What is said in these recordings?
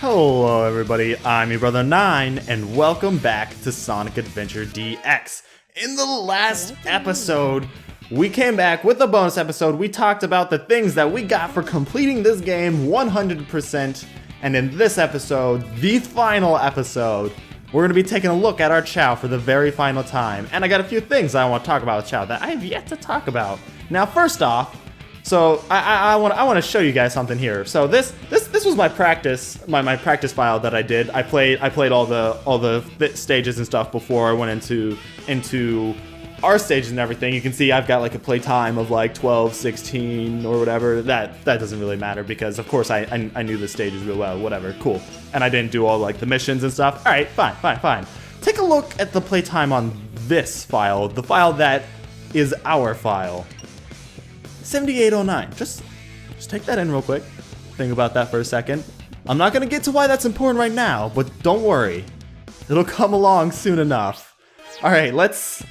Hello everybody, I'm your brother 9, and welcome back to Sonic Adventure DX. In the last episode, we came back with a bonus episode. We talked about the things that we got for completing this game 100%, and in this episode, the final episode, we're going to be taking a look at our Chao for the very final time. And I got a few things I want to talk about with Chao that I have yet to talk about. Now, first off, so I want to show you guys something here. So this was my practice file that I did. I played all the stages and stuff before I went into our stages and everything. You can see I've got like a play time of like 12, 16 or whatever. That doesn't really matter because of course I knew the stages real well. Whatever, cool. And I didn't do all like the missions and stuff. All right, fine. Take a look at the playtime on this file, the file that is our file. 7809. Just take that in real quick. Think about that for a second. I'm not gonna get to why that's important right now, but don't worry. It'll come along soon enough. Alright, let's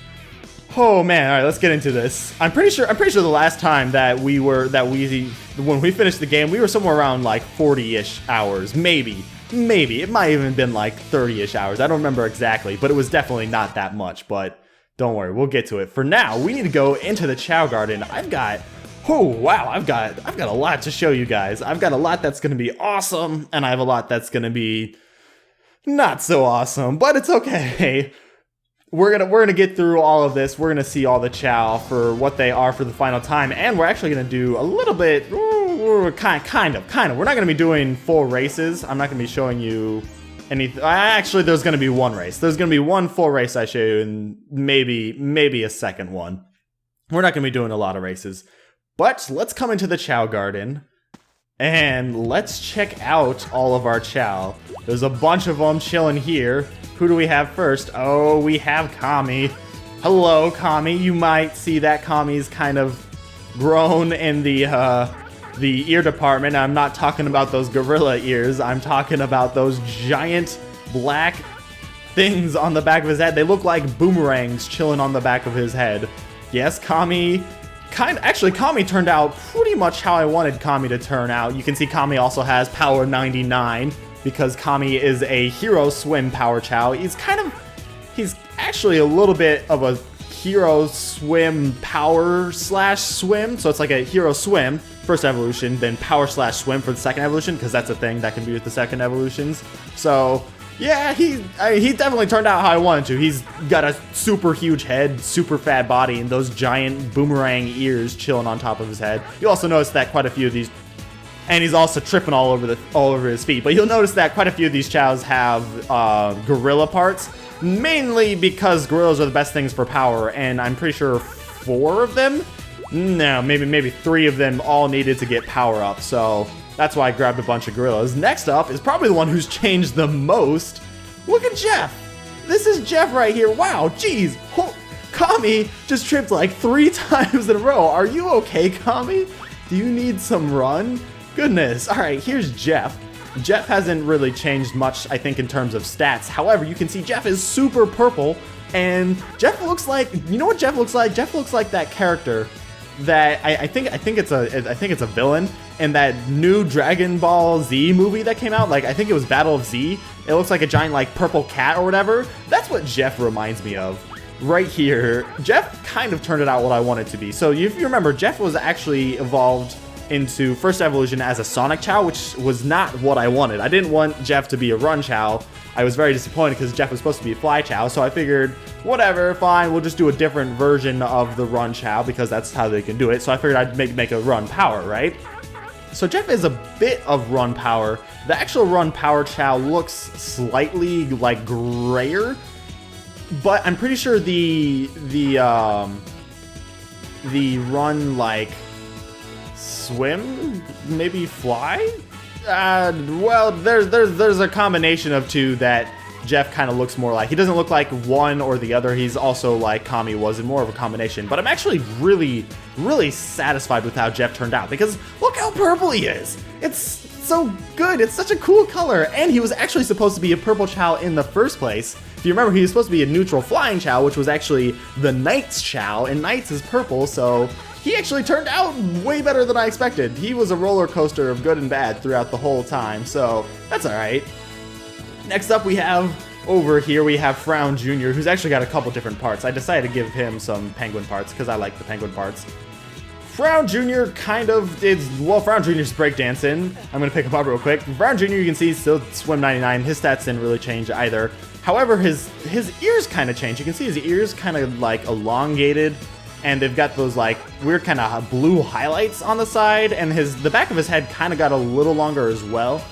get into this. I'm pretty sure the last time when we finished the game, we were somewhere around like 40-ish hours. Maybe. It might have even been like 30-ish hours. I don't remember exactly, but it was definitely not that much, but don't worry, we'll get to it. For now, we need to go into the Chao Garden. I've got a lot to show you guys. I've got a lot that's gonna be awesome, and I have a lot that's gonna be not so awesome, but it's okay. We're gonna get through all of this. We're gonna see all the Chao for what they are for the final time, and we're actually gonna do a little bit, kind of. We're not gonna be doing full races. I'm not gonna be showing you anything. Actually, there's gonna be one race. There's gonna be one full race I show you, and maybe a second one. We're not gonna be doing a lot of races. But let's come into the Chao Garden, and let's check out all of our Chao. There's a bunch of them chilling here. Who do we have first? Oh, we have Kami. Hello, Kami. You might see that Kami's kind of grown in the ear department. I'm not talking about those gorilla ears. I'm talking about those giant black things on the back of his head. They look like boomerangs chilling on the back of his head. Yes, Kami... Actually, Kami turned out pretty much how I wanted Kami to turn out. You can see Kami also has Power 99 because Kami is a Hero Swim Power Chao. He's actually a little bit of a Hero Swim Power / Swim. So it's like a Hero Swim, first evolution, then Power / Swim for the second evolution, because that's a thing that can be with the second evolutions. So... yeah, he definitely turned out how I wanted to. He's got a super huge head, super fat body, and those giant boomerang ears chilling on top of his head. You also notice that quite a few of these, and he's also tripping all over his feet. But you'll notice that quite a few of these Chaos have gorilla parts, mainly because gorillas are the best things for power, and I'm pretty sure 4 of them, no, maybe 3 of them all needed to get power up. So. That's why I grabbed a bunch of gorillas. Next up is probably the one who's changed the most. Look at Jeff. This is Jeff right here. Wow, jeez. Kami just tripped like 3 times in a row. Are you okay, Kami? Do you need some run? Goodness. All right, here's Jeff. Jeff hasn't really changed much, I think, in terms of stats. However, you can see Jeff is super purple, and Jeff looks like, you know what Jeff looks like? Jeff looks like that character that I think it's a villain in that new Dragon Ball Z movie that came out. Like, I think it was Battle of Z. It looks like a giant like purple cat or whatever. That's what Jeff reminds me of right here. Jeff kind of turned it out what I wanted to be. So if you remember, Jeff was actually evolved into first evolution as a Sonic Chao, which was not what I wanted. I didn't want Jeff to be a Run Chao. I was very disappointed because Jeff was supposed to be a Fly Chao, so I figured, whatever, fine, we'll just do a different version of the Run Chao because that's how they can do it. So I figured I'd make a Run Power, right? So Jeff is a bit of Run Power. The actual Run Power Chao looks slightly like grayer, but I'm pretty sure the Run like Swim, maybe Fly. Well, there's a combination of 2 that Jeff kind of looks more like. He doesn't look like one or the other. He's also like Kami was, and more of a combination. But I'm actually really satisfied with how Jeff turned out because look how purple he is. It's so good. It's such a cool color. And he was actually supposed to be a purple Chao in the first place. If you remember, he was supposed to be a neutral flying Chao, which was actually the Knight's Chao, and Knight's is purple, so he actually turned out way better than I expected. He was a roller coaster of good and bad throughout the whole time, so that's alright. Next up over here we have Frown Jr., who's actually got a couple different parts. I decided to give him some penguin parts because I like the penguin parts. Frown Jr. Frown Jr.'s breakdancing. I'm going to pick him up real quick. Frown Jr., you can see, still swim 99. His stats didn't really change either. However, his ears kind of changed. You can see his ears kind of like elongated, and they've got those like weird kind of blue highlights on the side, and the back of his head kind of got a little longer as well.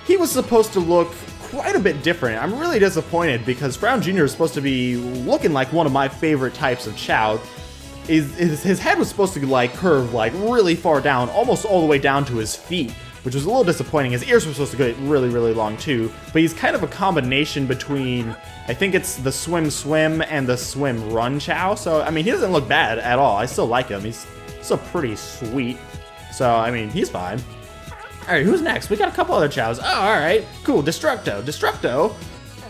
He was supposed to look quite a bit different. I'm really disappointed because Frown Jr. is supposed to be looking like one of my favorite types of Chao. His head was supposed to like curve like really far down, almost all the way down to his feet, which was a little disappointing. His ears were supposed to get really, really long too, but he's kind of a combination between, I think it's the swim and the swim run Chao. So, I mean, he doesn't look bad at all. I still like him. He's still pretty sweet. So, I mean, he's fine. All right, who's next? We got a couple other Chaos. Oh, all right, cool. Destructo. Destructo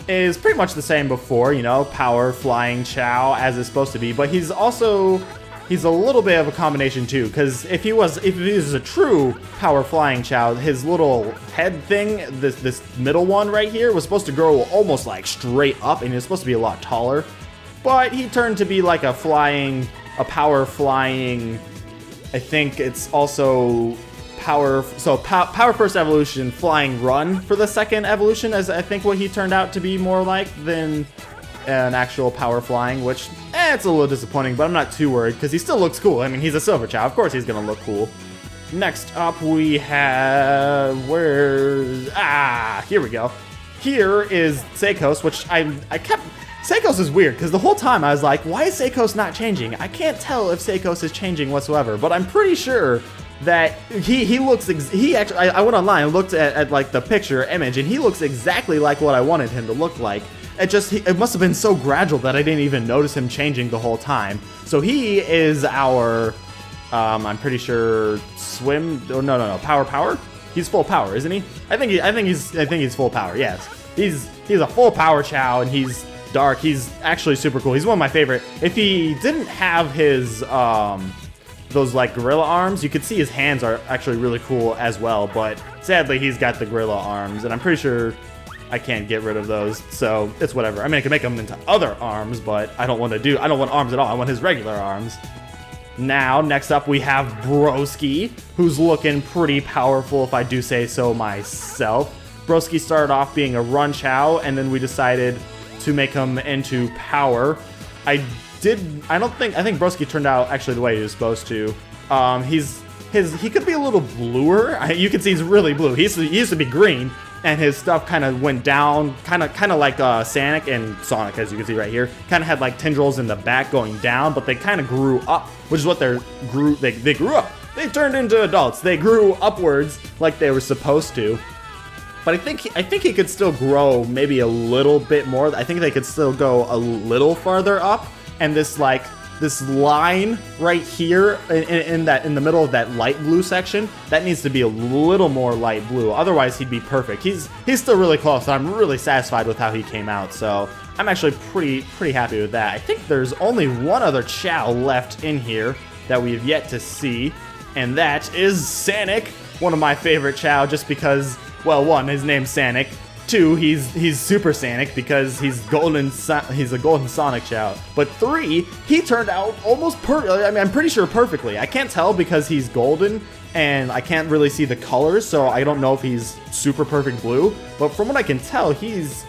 is pretty much the same before, you know, power flying Chao as it's supposed to be, but he's a little bit of a combination too, because if he was a true power flying Chao, his little head thing, this middle one right here, was supposed to grow almost like straight up, and it's supposed to be a lot taller, but he turned to be like a power flying, I think it's also power first evolution, flying run for the second evolution, as I think what he turned out to be more like than an actual power flying, which it's a little disappointing, but I'm not too worried because he still looks cool. I mean, he's a silver Chao, of course he's gonna look cool. Next up we have, here we go. Here is Seikos, which Seikos is weird because the whole time I was like, why is Seikos not changing? I can't tell if Seikos is changing whatsoever, but I'm pretty sure that he looks, I went online and looked at like the picture image, and he looks exactly like what I wanted him to look like. It must have been so gradual that I didn't even notice him changing the whole time. So he is our, I'm pretty sure no, power? He's full power, isn't he? I think he's full power, yes. He's a full power Chao, and he's dark. He's actually super cool. He's one of my favorite. If he didn't have his, those like gorilla arms, you could see his hands are actually really cool as well, but sadly he's got the gorilla arms, and I'm pretty sure I can't get rid of those, so it's whatever. I mean, I can make them into other arms, but I don't want arms at all. I want his regular arms. Now, next up we have Broski, who's looking pretty powerful if I do say so myself. Broski started off being a run Chao, and then we decided to make him into power. I think Broski turned out actually the way he was supposed to. He could be a little bluer. You can see he's really blue. He used to be green, and his stuff kind of went down, kind of like Sonic, as you can see right here. Kind of had like tendrils in the back going down, but they kind of grew up, which is what they grew up. They turned into adults. They grew upwards like they were supposed to. But I think he could still grow maybe a little bit more. I think they could still go a little farther up. And this line right here in the middle of that light blue section, that needs to be a little more light blue. Otherwise, he'd be perfect. He's still really close. And I'm really satisfied with how he came out. So I'm actually pretty happy with that. I think there's only one other Chao left in here that we've yet to see, and that is Sonic, one of my favorite Chao, just because, well, one, his name's Sonic. 2, he's Super Sonic because he's a golden Sonic Chao. But 3, he turned out almost perfect. I mean, I'm pretty sure perfectly. I can't tell because he's golden and I can't really see the colors, so I don't know if he's super perfect blue. But from what I can tell, he's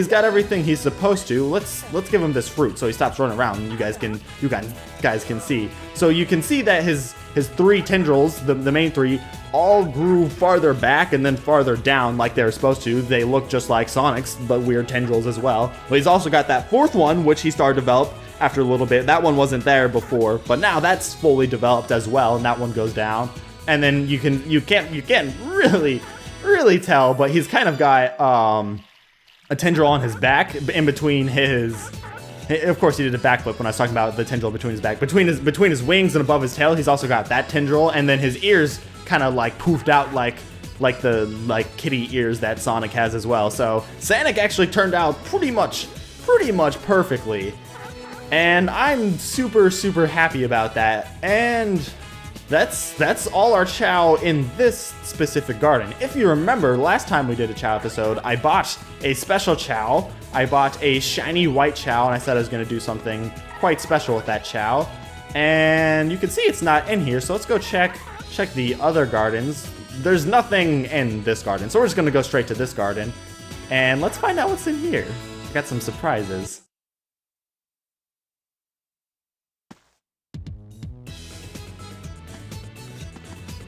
got everything he's supposed to. Let's give him this fruit so he stops running around and you guys can see. So you can see that his 3 tendrils, the main 3, all grew farther back and then farther down like they were supposed to. They look just like Sonic's, but weird tendrils as well. But he's also got that 4th one, which he started to develop after a little bit. That one wasn't there before, but now that's fully developed as well, and that one goes down. And then you can't really tell, but he's kind of got a tendril on his back in between his. Of course, he did a backflip when I was talking about the tendril between his back. Between his wings and above his tail, he's also got that tendril, and then his ears kind of like poofed out like the kitty ears that Sonic has as well. So Sonic actually turned out pretty much perfectly. And I'm super happy about that. And that's all our Chao in this specific garden. If you remember, last time we did a Chao episode, I bought a special Chao. I bought a shiny white Chao, and I said I was going to do something quite special with that Chao. And you can see it's not in here, so let's go check the other gardens. There's nothing in this garden, so we're just going to go straight to this garden. And let's find out what's in here. I got some surprises.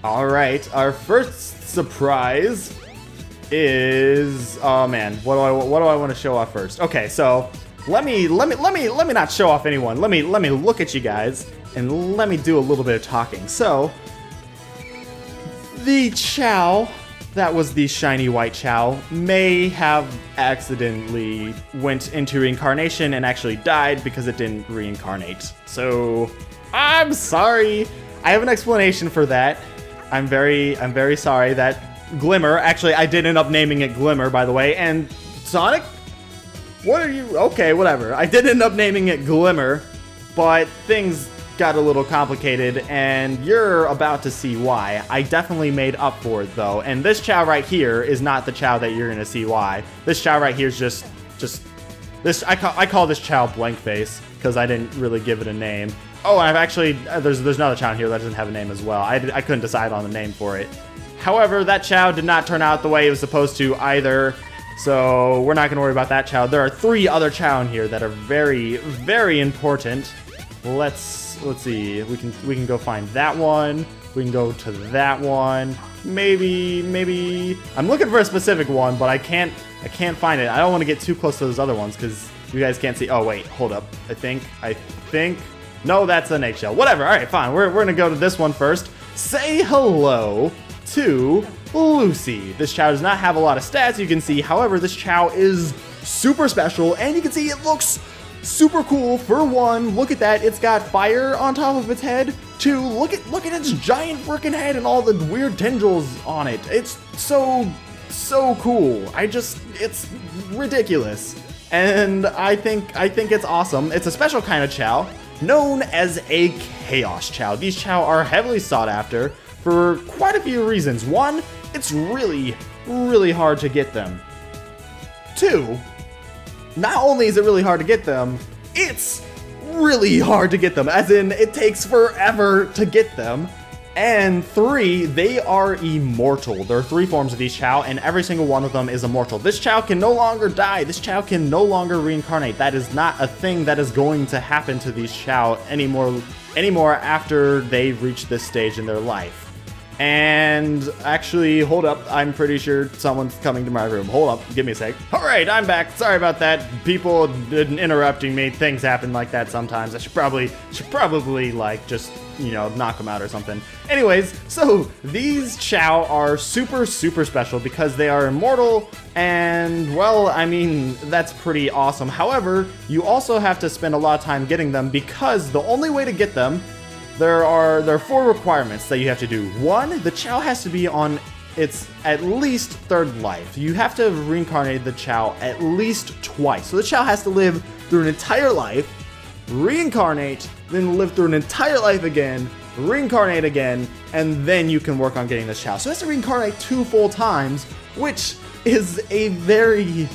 Alright, our first surprise is, oh man, what do I want to show off first? Okay, so let me not show off anyone. Let me look at you guys and let me do a little bit of talking. So the Chao that was the shiny white Chao may have accidentally went into reincarnation and actually died because it didn't reincarnate. So I'm sorry. I have an explanation for that. I'm very sorry that Glimmer, actually I did end up naming it Glimmer, by the way, and Sonic? What are you? Okay, whatever. I did end up naming it Glimmer, but things got a little complicated, and you're about to see why. I definitely made up for it, though, and this Chao right here is not the Chao that you're gonna see why. This Chao right here is just this. I call this Chao blank face because I didn't really give it a name. Oh, and I've actually, there's another Chao in here that doesn't have a name as well. I couldn't decide on a name for it. However, that Chao did not turn out the way it was supposed to either, so we're not going to worry about that Chao. There are 3 other Chao in here that are very important. Let's see. We can go find that one. We can go to that one. Maybe I'm looking for a specific one, but I can't find it. I don't want to get too close to those other ones because you guys can't see. Oh wait, hold up. I think. No, that's an eggshell. Whatever. All right, fine. We're gonna go to this one first. Say hello to Lucy. This Chao does not have a lot of stats, you can see. However, this Chao is super special, and you can see it looks super cool. For one, look at that. It's got fire on top of its head. 2, look at its giant freaking head and all the weird tendrils on it. It's so cool. It's ridiculous. And I think it's awesome. It's a special kind of Chao known as a Chaos Chao. These Chao are heavily sought after for quite a few reasons. 1, it's really hard to get them. 2, not only is it really hard to get them, it's really hard to get them, as in it takes forever to get them. And 3, they are immortal. There are 3 forms of these Chao, and every single one of them is immortal. This Chao can no longer die. This Chao can no longer reincarnate. That is not a thing that is going to happen to these Chao anymore after they reach this stage in their life. And actually, hold up, I'm pretty sure someone's coming to my room. Hold up, give me a sec. All right, I'm back. Sorry about that. People interrupting me. Things happen like that sometimes. I should probably like just, you know, knock them out or something. Anyways, so these Chao are super special because they are immortal, and well, I mean, that's pretty awesome. However, you also have to spend a lot of time getting them because the only way to get them, there are 4 requirements that you have to do. 1, the Chao has to be on its at least 3rd life. You have to reincarnate the Chao at least twice. So the Chao has to live through an entire life, reincarnate, then live through an entire life again, reincarnate again, and then you can work on getting this Chao. So it has to reincarnate 2 full times, which is a very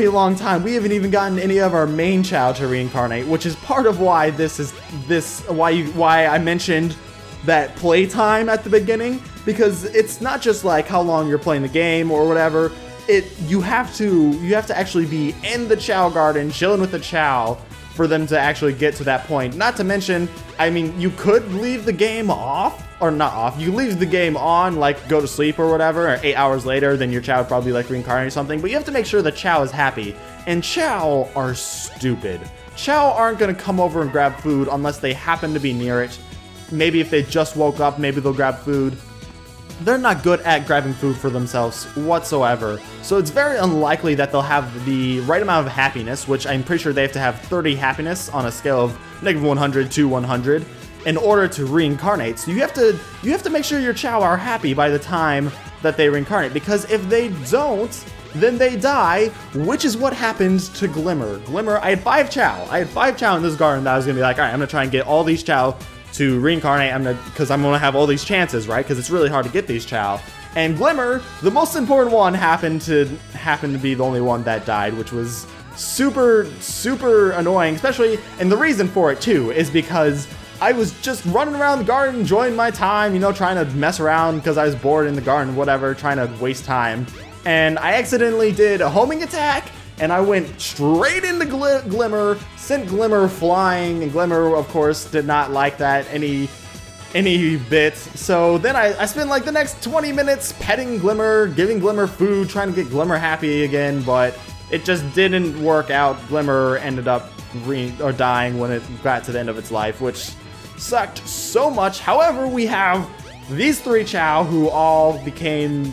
long time. We haven't even gotten any of our main Chao to reincarnate, which is part of why why I mentioned that playtime at the beginning, because it's not just like how long you're playing the game or whatever. You have to actually be in the Chao garden, chilling with the Chao, for them to actually get to that point. Not to mention, I mean, you could leave the game off, or not off, you leave the game on, like go to sleep or whatever, or 8 hours later, then your Chao would probably like reincarnate or something, but you have to make sure the Chao is happy. And Chao are stupid. Chao aren't gonna come over and grab food unless they happen to be near it. Maybe if they just woke up, maybe they'll grab food. They're not good at grabbing food for themselves whatsoever. So it's very unlikely that they'll have the right amount of happiness, which I'm pretty sure they have to have 30 happiness on a scale of -100 to 100 in order to reincarnate. So you have to make sure your Chao are happy by the time that they reincarnate, because if they don't, then they die, which is what happened to Glimmer. Glimmer, I had 5 Chao. I had 5 Chao in this garden that I was going to be like, all right, I'm going to try and get all these Chao to reincarnate, because I'm going to have all these chances, right? Because it's really hard to get these Chao. And Glimmer, the most important one, happened to be the only one that died, which was super, super annoying, especially, and the reason for it too is because I was just running around the garden, enjoying my time, you know, trying to mess around because I was bored in the garden, whatever, trying to waste time. And I accidentally did a homing attack, and I went straight into Glimmer, sent Glimmer flying, and Glimmer, of course, did not like that any bit. So then I spent like the next 20 minutes petting Glimmer, giving Glimmer food, trying to get Glimmer happy again, but it just didn't work out. Glimmer ended up dying when it got to the end of its life, which sucked so much. However, we have these 3 Chao who all became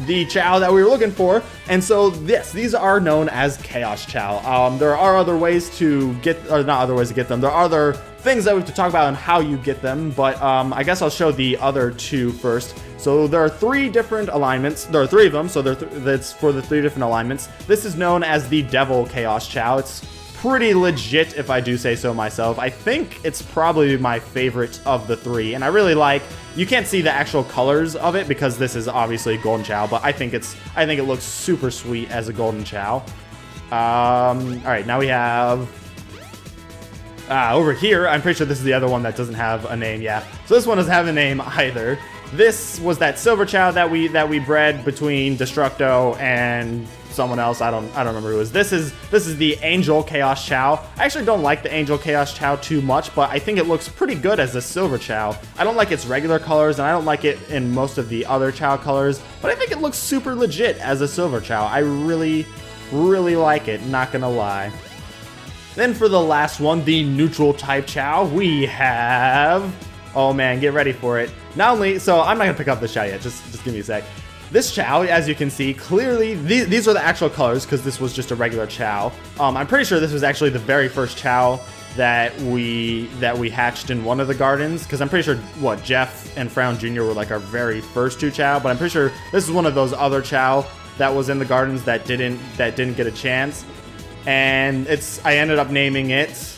the Chao that we were looking for, and so these are known as Chaos Chao. There are other ways to get, or not other ways to get them, there are other things that we have to talk about on how you get them, but I guess I'll show the other 2 first. So there are 3 different alignments. There are 3 of them, so that's for the 3 different alignments. This is known as the Devil Chaos Chao. It's pretty legit, if I do say so myself. I think it's probably my favorite of the 3, and I really like, you can't see the actual colors of it because this is obviously Golden Chao, but I think it looks super sweet as a Golden Chao. All right, now we have over here, I'm pretty sure this is the other one that doesn't have a name. Yeah, so this one doesn't have a name either. This was that Silver Chao that we bred between Destructo and someone else. I don't remember who it was. This is the Angel Chaos Chao. I actually don't like the Angel Chaos Chao too much, but I think it looks pretty good as a Silver Chao. I don't like its regular colors, and I don't like it in most of the other Chao colors, but I think it looks super legit as a Silver Chao. I really, really like it, not gonna lie. Then for the last one, the Neutral type Chao, we have, oh man, get ready for it. Not only, so I'm not gonna pick up the Chao yet, just give me a sec. This Chao, as you can see, clearly, these are the actual colors, because this was just a regular Chao. I'm pretty sure this was actually the very first Chao that we hatched in one of the gardens, because I'm pretty sure, Jeff and Frown Jr. were like our very first 2 Chao, but I'm pretty sure this is one of those other Chao that was in the gardens that didn't get a chance. And I ended up naming it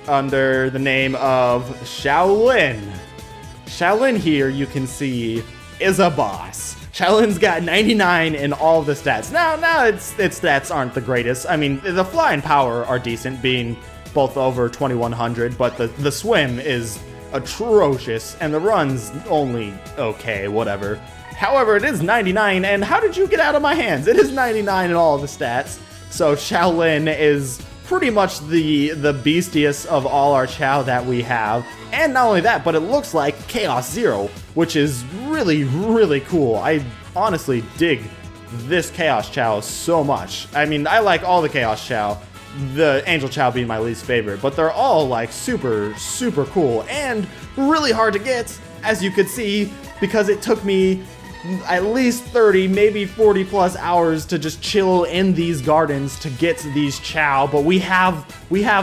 under the name of Shaolin. Shaolin here, you can see, is a boss. Shaolin's got 99 in all of the stats. Now its stats aren't the greatest. I mean, the fly and power are decent, being both over 2100, but the swim is atrocious, and the run's only okay, whatever. However, it is 99, and how did you get out of my hands? It is 99 in all of the stats. So Shaolin is pretty much the beastiest of all our Chao that we have. And not only that, but it looks like Chaos Zero, which is really, really cool. I honestly dig this Chaos Chao so much. I mean, I like all the Chaos Chao, the Angel Chao being my least favorite, but they're all like super, super cool and really hard to get, as you could see, because it took me at least 30, maybe 40 plus hours to just chill in these gardens to get these Chao, but we have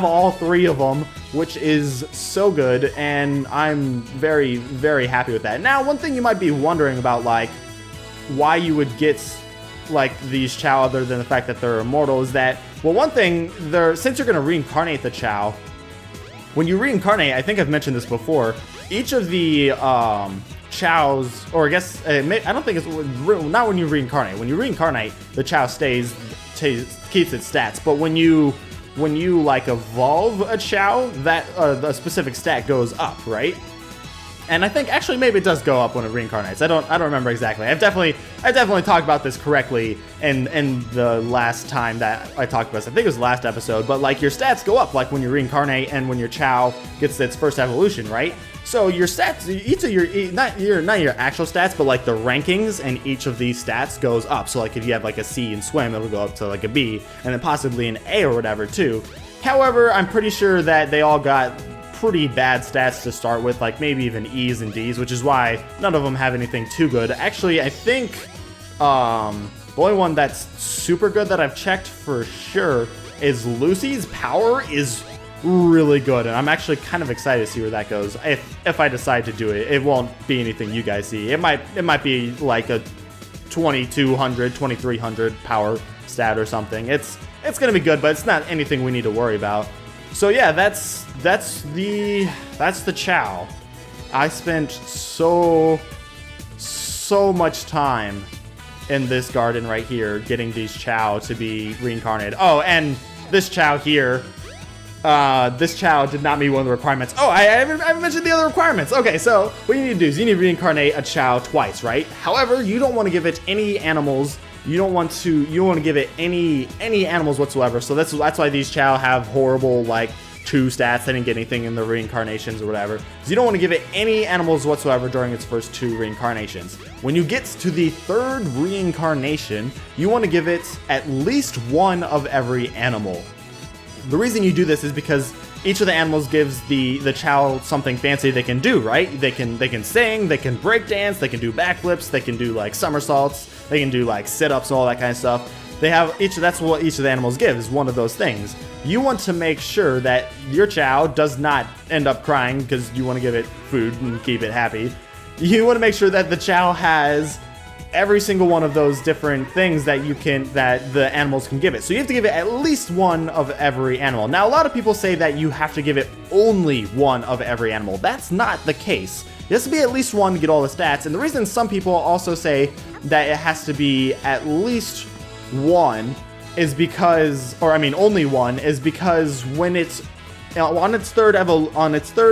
all 3 of them, which is so good, and I'm very, very happy with that. Now, one thing you might be wondering about, like, why you would get like these Chao other than the fact that they're immortal, is that, well, one thing, since you're going to reincarnate the Chao, when you reincarnate, I think I've mentioned this before, each of the Chaos, or I guess, I don't think it's, not when you reincarnate. When you reincarnate, the Chao keeps its stats, but when you like evolve a Chao, that the specific stat goes up, right? And I think actually maybe it does go up when it reincarnates. I don't remember exactly. I've definitely talked about this correctly in the last time that I talked about this. I think it was the last episode, but like your stats go up like when you reincarnate and when your Chao gets its first evolution, right? So your stats, each of your, not your actual stats, but like the rankings and each of these stats goes up. So like if you have like a C in swim, it'll go up to like a B, and then possibly an A or whatever too. However, I'm pretty sure that they all got pretty bad stats to start with, like maybe even E's and D's, which is why none of them have anything too good. Actually, I think the only one that's super good that I've checked for sure is Lucy's power is really good, and I'm actually kind of excited to see where that goes. If I decide to do it, it won't be anything you guys see. It might be like a 2200, 2300 power stat or something. It's gonna be good, but it's not anything we need to worry about. So yeah, that's the Chao. I spent so much time in this garden right here getting these Chao to be reincarnated. Oh, and this Chao here, this Chao did not meet one of the requirements. Oh, I haven't mentioned the other requirements. Okay, so what you need to do is you need to reincarnate a Chao twice, right? However, you don't want to give it any animals. You don't want to give it any animals whatsoever. So that's why these Chao have horrible, like, 2 stats. They didn't get anything in the reincarnations or whatever. So you don't want to give it any animals whatsoever during its first 2 reincarnations. When you get to the 3rd reincarnation, you want to give it at least 1 of every animal. The reason you do this is because each of the animals gives the Chao something fancy they can do, right? They can sing, they can break dance, they can do backflips, they can do like somersaults, they can do like sit-ups and all that kind of stuff. They have that's what each of the animals gives, one of those things. You want to make sure that your Chao does not end up crying because you want to give it food and keep it happy. You want to make sure that the Chao has every single one of those different things that the animals can give it. So you have to give it at least 1 of every animal. Now, a lot of people say that you have to give it only 1 of every animal. That's not the case. It has to be at least 1 to get all the stats. And the reason some people also say that it has to be at least 1 is because, or I mean only 1, is because when it's on its third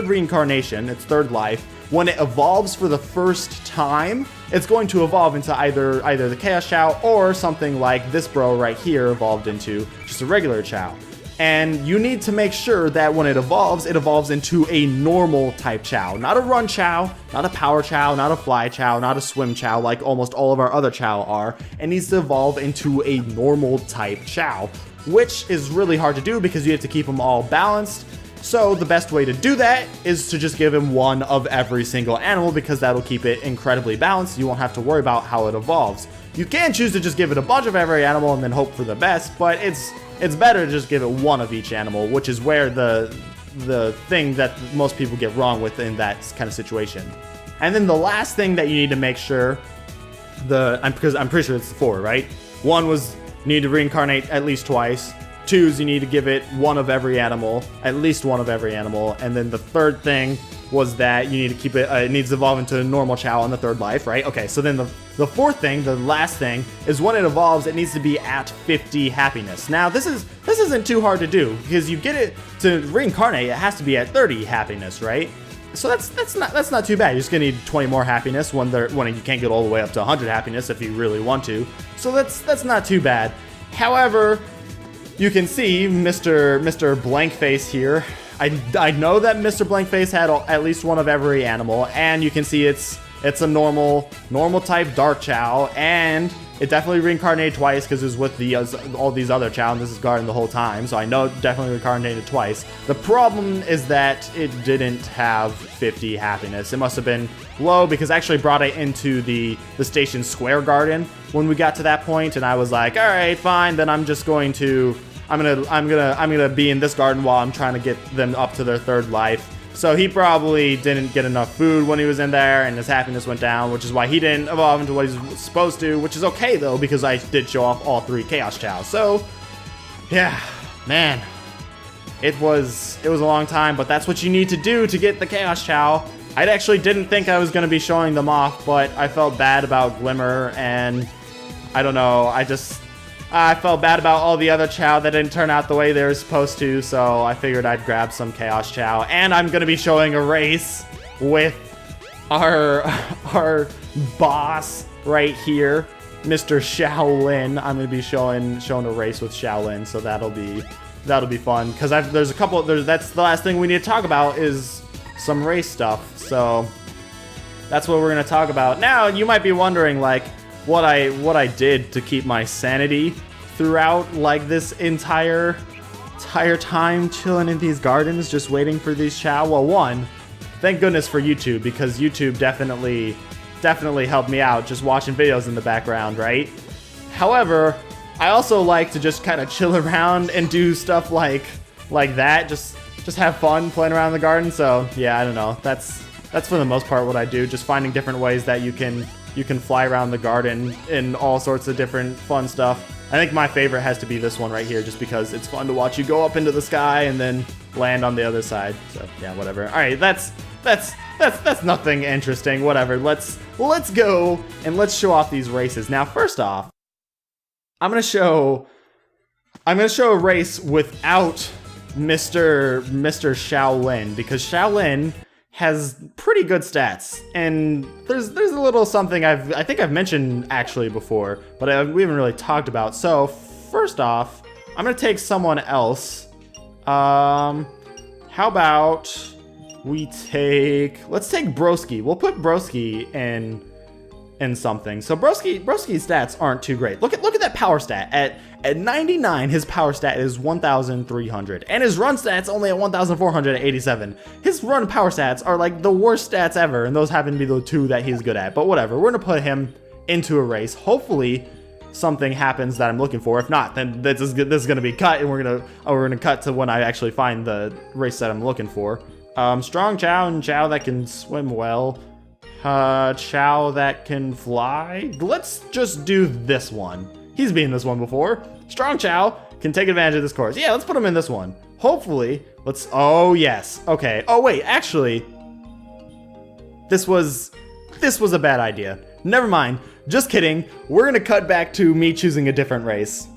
reincarnation, its 3rd life, when it evolves for the first time, it's going to evolve into either the Chaos Chao or something like this bro right here evolved into just a regular Chao. And you need to make sure that when it evolves into a normal type Chao. Not a run Chao, not a power Chao, not a fly Chao, not a swim Chao like almost all of our other Chao are. It needs to evolve into a normal type Chao, which is really hard to do because you have to keep them all balanced. So the best way to do that is to just give him 1 of every single animal because that'll keep it incredibly balanced. You won't have to worry about how it evolves. You can choose to just give it a bunch of every animal and then hope for the best, but it's better to just give it 1 of each animal, which is where the thing that most people get wrong with in that kind of situation. And then the last thing that you need to make sure, because I'm pretty sure it's 4, right? 1 was you need to reincarnate at least twice. 2 is you need to give it 1 of every animal, at least 1 of every animal. And then the 3rd thing was that you need to keep it, it needs to evolve into a normal Chao in the 3rd life, right? Okay, so then the 4th thing, the last thing, is when it evolves, it needs to be at 50 happiness. Now, this isn't too hard to do, because you get it to reincarnate, it has to be at 30 happiness, right? So that's not too bad. You're just gonna need 20 more happiness when you can't get all the way up to 100 happiness if you really want to. So that's not too bad. However, you can see Mr. Blankface here. I know that Mr. Blankface had at least 1 of every animal, and you can see it's a normal type dark Chao, and it definitely reincarnated twice because it was with all these other Chao, and this is garden the whole time, so I know it definitely reincarnated twice. The problem is that it didn't have 50 happiness. It must have been low because I actually brought it into the station square garden when we got to that point, and I was like, all right, fine, then I'm gonna be in this garden while I'm trying to get them up to their 3rd life. So he probably didn't get enough food when he was in there, and his happiness went down, which is why he didn't evolve into what he's supposed to, which is okay though, because I did show off all 3 Chaos Chao. So, yeah, man, it was a long time, but that's what you need to do to get the Chaos Chao. I actually didn't think I was gonna be showing them off, but I felt bad about Glimmer, and I don't know, I felt bad about all the other Chao that didn't turn out the way they were supposed to, so I figured I'd grab some Chaos Chao. And I'm gonna be showing a race with our boss right here, Mr. Shaolin. I'm gonna be showing a race with Shaolin, so that'll be fun. Because that's the last thing we need to talk about is some race stuff. So that's what we're gonna talk about. Now you might be wondering, like, what I did to keep my sanity throughout like this entire time chilling in these gardens just waiting for these Chao. Well, 1, thank goodness for YouTube, because YouTube definitely helped me out just watching videos in the background, right? However, I also like to just kind of chill around and do stuff like that, just have fun playing around in the garden. So yeah, I don't know, that's for the most part what I do, just finding different ways that you can You can fly around the garden and all sorts of different fun stuff. I think my favorite has to be this one right here, just because it's fun to watch you go up into the sky and then land on the other side. So yeah, whatever. All right, that's nothing interesting. Whatever. Let's go and let's show off these races. Now, first off, I'm gonna show a race without Mr. Shaolin, because Shaolin has pretty good stats, and there's a little something I think I've mentioned actually before, but we haven't really talked about. So first off, I'm gonna take someone else. How about let's take Broski. We'll put Broski in something. So Broski's stats aren't too great. Look at that power stat. At 99, his power stat is 1,300, and his run stats only at 1,487. His run power stats are like the worst stats ever, and those happen to be the two that he's good at. But whatever, we're gonna put him into a race. Hopefully, something happens that I'm looking for. If not, then this is gonna be cut, and we're gonna cut to when I actually find the race that I'm looking for. Strong Chao and Chao that can swim well. Chao that can fly. Let's just do this one. He's been in this one before. Strong Chao can take advantage of this course. Yeah, let's put him in this one. Hopefully, oh yes. Okay. Oh wait, actually, this was a bad idea. Never mind. Just kidding. We're gonna cut back to me choosing a different race.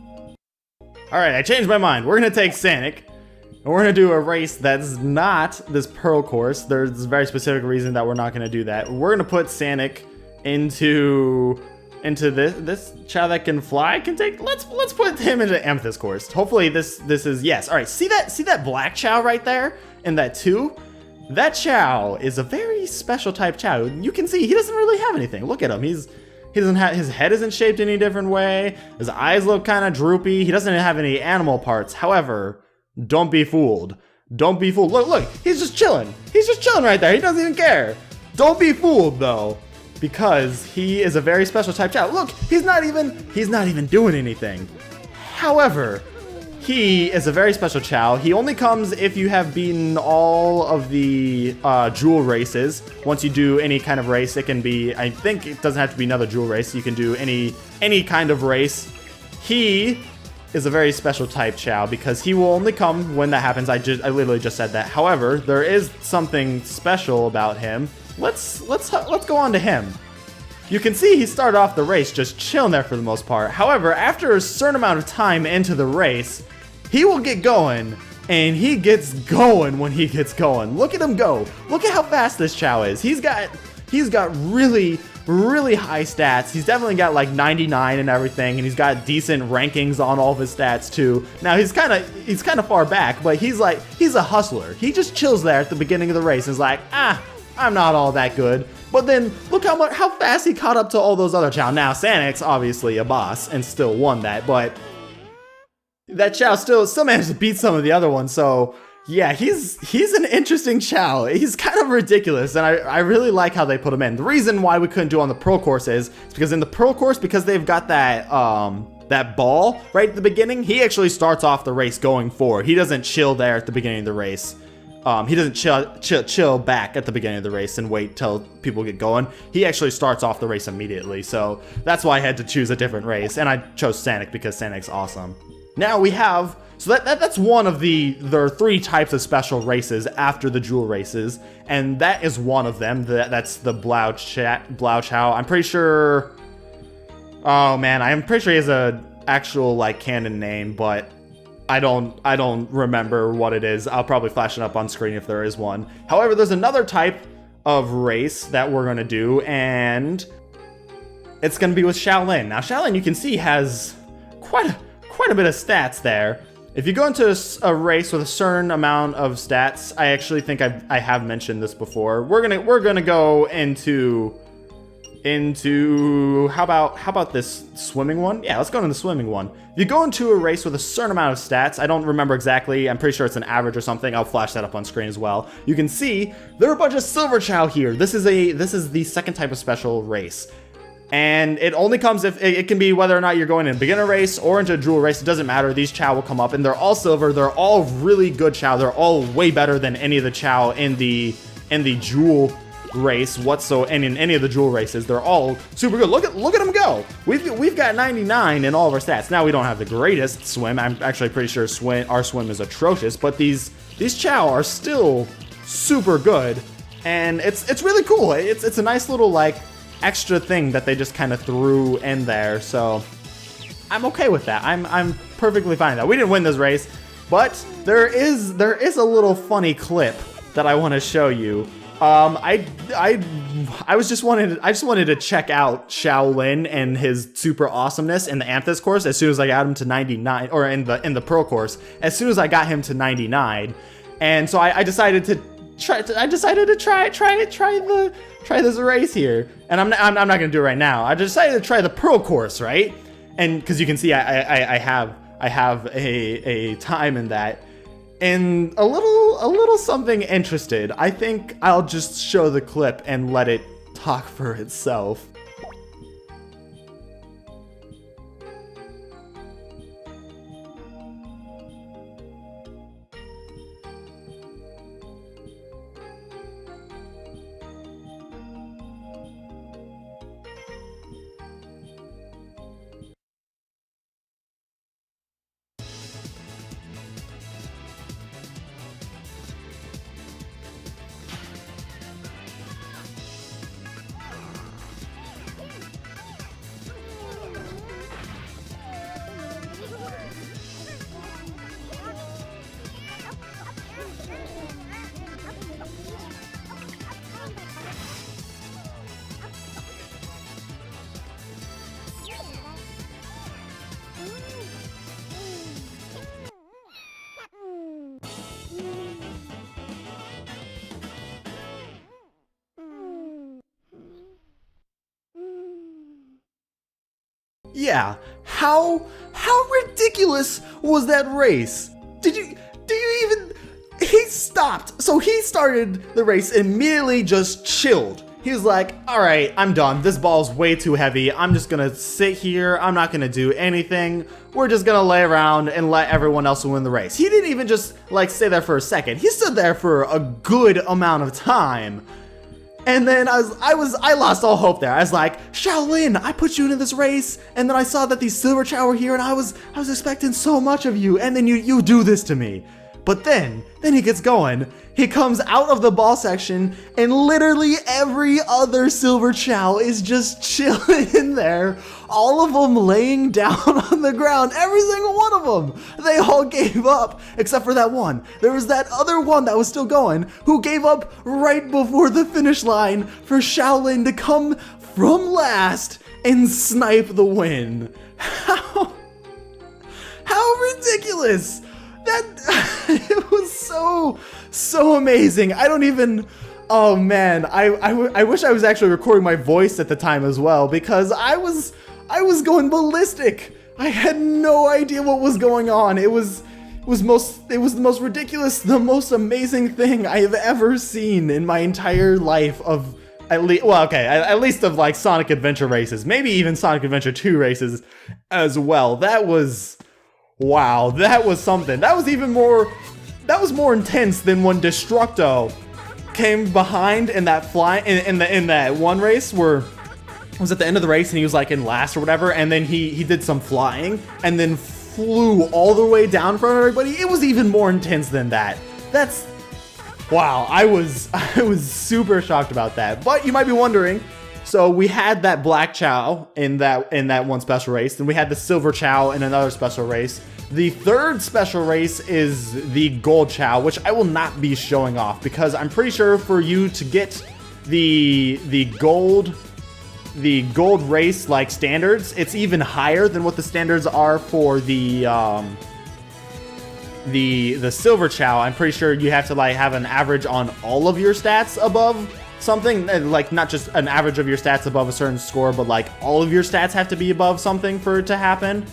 All right, I changed my mind. We're gonna take Sanic, and we're gonna do a race that's not this Pearl course. There's a very specific reason that we're not gonna do that. We're gonna put Sanic into this Chao that can fly can take. Let's put him into Amethyst course. Hopefully this is yes. All right, see that black Chao right there in that 2? That Chao is a very special type Chao. You can see he doesn't really have anything. Look at him. He doesn't have, his head isn't shaped any different way. His eyes look kind of droopy. He doesn't have any animal parts. However, don't be fooled. Don't be fooled. Look, he's just chilling. He's just chilling right there. He doesn't even care. Don't be fooled though, because he is a very special type Chao. Look, he's not even doing anything. However, he is a very special Chao. He only comes if you have beaten all of the jewel races. Once you do any kind of race, it can be, I think it doesn't have to be another jewel race. You can do any kind of race. He is a very special type Chao because he will only come when that happens. I literally just said that. However, there is something special about him. Let's go on to him. You can see he started off the race just chilling there for the most part. However, after a certain amount of time into the race, he will get going, and he gets going when he gets going. Look at him go. Look at how fast this Chao is. He's got really high stats. He's definitely got like 99 and everything, and he's got decent rankings on all of his stats too. Now he's kind of far back, but he's a hustler. He just chills there at the beginning of the race and is like, I'm not all that good. But then look how fast he caught up to all those other Chao. Now Sanic's obviously a boss and still won that, but that Chao still managed to beat some of the other ones. So yeah, he's an interesting Chao. He's kind of ridiculous, and I really like how they put him in. The reason why we couldn't do on the Pearl course is because in the Pearl course, because they've got that ball right at the beginning, he actually starts off the race going forward. He doesn't chill there at the beginning of the race. He doesn't chill back at the beginning of the race and wait till people get going. He actually starts off the race immediately. So that's why I had to choose a different race, and I chose Sanic because Sanic's awesome. Now we have, so that's one of there are 3 types of special races after the jewel races, and that is one of them. That's the Blau Chao. I'm pretty sure, oh man, I'm pretty sure he has a actual like canon name, but I don't remember what it is. I'll probably flash it up on screen if there is one. However, there's another type of race that we're gonna do, and it's gonna be with Shaolin. Now Shaolin, you can see, has quite a bit of stats there. If you go into a race with a certain amount of stats, I actually think I have mentioned this before. We're gonna go into how about this swimming one? Yeah, let's go into the swimming one. If you go into a race with a certain amount of stats, I don't remember exactly, I'm pretty sure it's an average or something. I'll flash that up on screen as well. You can see there are a bunch of silver Chao here. This is the second type of special race. And it only comes if it can be whether or not you're going in a beginner race or into a jewel race. It doesn't matter. These Chao will come up, and they're all silver. They're all really good Chao. They're all way better than any of the Chao in the jewel race and in any of the jewel races, they're all super good. Look at them go. We've got 99 in all of our stats. Now we don't have the greatest swim. I'm actually pretty sure our swim is atrocious, but these Chao are still super good, and it's really cool. It's a nice little like extra thing that they just kind of threw in there. So I'm okay with that. I'm perfectly fine with that. We didn't win this race, but there is a little funny clip that I want to show you. I just wanted to check out Shaolin and his super awesomeness in the Amethyst course as soon as I got him to 99, or in the Pearl course, as soon as I got him to 99, and so I decided to try this race here, and I'm not gonna do it right now. I decided to try the Pearl course, right? And because you can see I have a time in that. And a little something interested. I think I'll just show the clip and let it talk for itself. Yeah, how ridiculous was that race? Do you even, he stopped. So he started the race, immediately just chilled. He was like, all right, I'm done. This ball's way too heavy. I'm just gonna sit here. I'm not gonna do anything. We're just gonna lay around and let everyone else win the race. He didn't even just like stay there for a second. He stood there for a good amount of time. And then I lost all hope there. I was like, Shaolin, I put you into this race, and then I saw that these Silver Chao were here, and I was expecting so much of you, and then you do this to me. But then he gets going. He comes out of the ball section, and literally every other Silver Chao is just chilling in there. All of them laying down on the ground. Every single one of them. They all gave up, except for that one. There was that other one that was still going, who gave up right before the finish line for Shaolin to come from last and snipe the win. How ridiculous! It was so amazing. I don't even, oh man, I wish I was actually recording my voice at the time as well, because I was going ballistic. I had no idea what was going on. It was the most ridiculous, the most amazing thing I have ever seen in my entire life of at least of like Sonic Adventure races, maybe even Sonic Adventure 2 races as well. That was, wow, that was something. That was more intense than when Destructo came behind in that in that one race where it was at the end of the race and he was like in last or whatever, and then he did some flying and then flew all the way down from everybody. It was even more intense than that. That's, wow, I was super shocked about that. But you might be wondering, so we had that Black Chao in that one special race, then we had the Silver Chao in another special race. The third special race is the Gold Chao, which I will not be showing off because I'm pretty sure for you to get the gold race like standards, it's even higher than what the standards are for the Silver Chao. I'm pretty sure you have to like have an average on all of your stats above something, like not just an average of your stats above a certain score, but like all of your stats have to be above something for it to happen.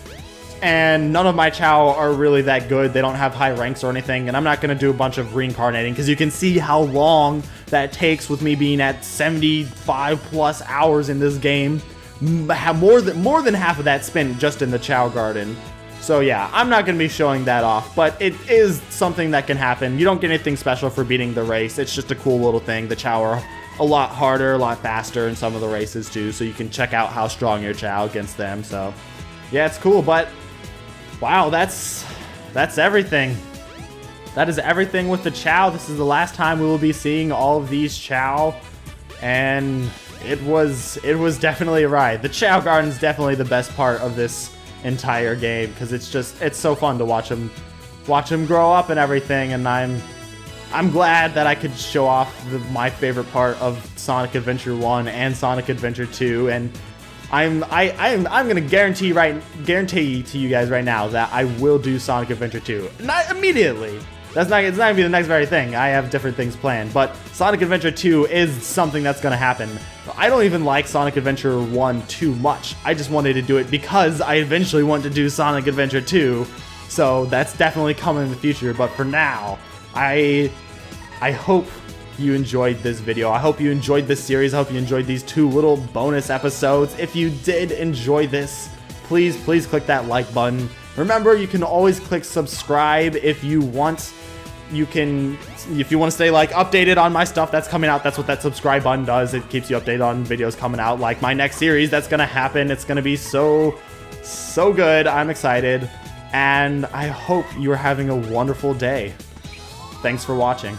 And none of my Chao are really that good. They don't have high ranks or anything, and I'm not going to do a bunch of reincarnating because you can see how long that takes with me being at 75 plus hours in this game. More than half of that spent just in the Chao Garden. So yeah, I'm not going to be showing that off, but it is something that can happen. You don't get anything special for beating the race. It's just a cool little thing. The Chao are a lot harder, a lot faster in some of the races too, so you can check out how strong your Chao against them. So yeah, it's cool. But wow, that's everything. That is everything with the Chao. This is the last time we will be seeing all of these Chao, and it was definitely a ride. The Chao Garden is definitely the best part of this entire game, because it's so fun to watch them grow up and everything. And I'm glad that I could show off my favorite part of Sonic Adventure 1 and Sonic Adventure 2, and I'm gonna guarantee to you guys right now that I will do Sonic Adventure 2. Not immediately. It's not gonna be the next very thing. I have different things planned, but Sonic Adventure 2 is something that's gonna happen. I don't even like Sonic Adventure 1 too much. I just wanted to do it because I eventually want to do Sonic Adventure 2. So that's definitely coming in the future. But for now, I hope you enjoyed this video. I hope you enjoyed this series. I hope you enjoyed these 2 little bonus episodes. If you did enjoy this, please click that like button. Remember, you can always click subscribe if you want. If you want to stay like updated on my stuff that's coming out, that's what that subscribe button does. It keeps you updated on videos coming out, like my next series that's gonna happen. It's gonna be so good. I'm excited, and I hope you are having a wonderful day. Thanks for watching.